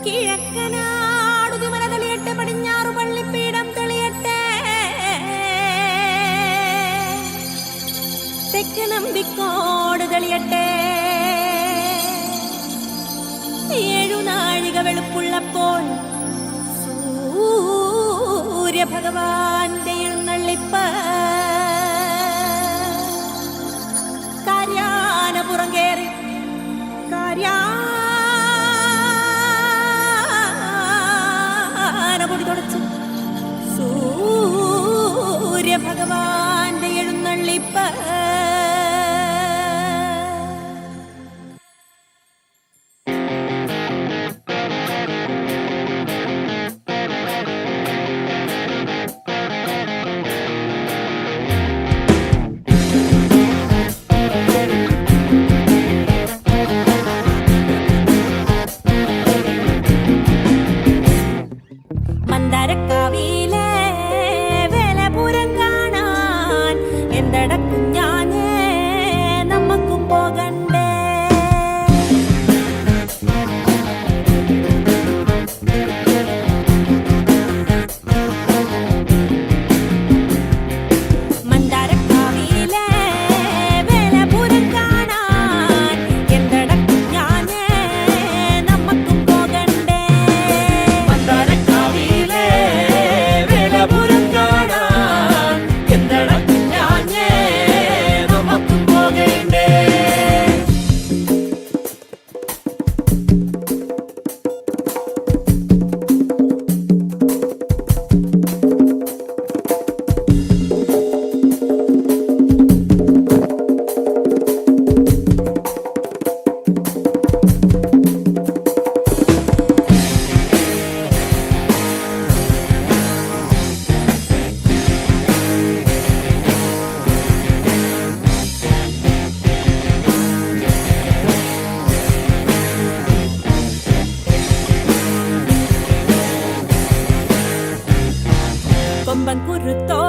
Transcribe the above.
കിഴക്കനാടുതിമല തെളിയട്ടെ, പടിഞ്ഞാറു പള്ളിപ്പീഠം തെളിയട്ടെ, തെക്ക് നമ്പിക്കോട് തെളിയട്ടെ. 7 നാഴിക വെളുപ്പുള്ളപ്പോൾ സൂര്യഭഗവാന്റെ എഴുന്നള്ളിപ്പ്. കാര്യാനപുറം കേറി കാര്യാനപൊടി തുടച്ചു സൂര്യഭഗവാന്റെ എഴുന്നള്ളിപ്പ്. മന്ദാരക്കാവിലെ വേലപുരം കാണാൻ എന്തടക്കും ഞാനേ, നമ്മക്കും പോകണ്ടേ. മന്ദാരക്കാവിലെ വേലപുരം കാണാൻ എന്തടക്കും ഞാനേ, നമ്മക്കും പോകണ്ടേ. കൊമ്പൻ കുരുത്തോ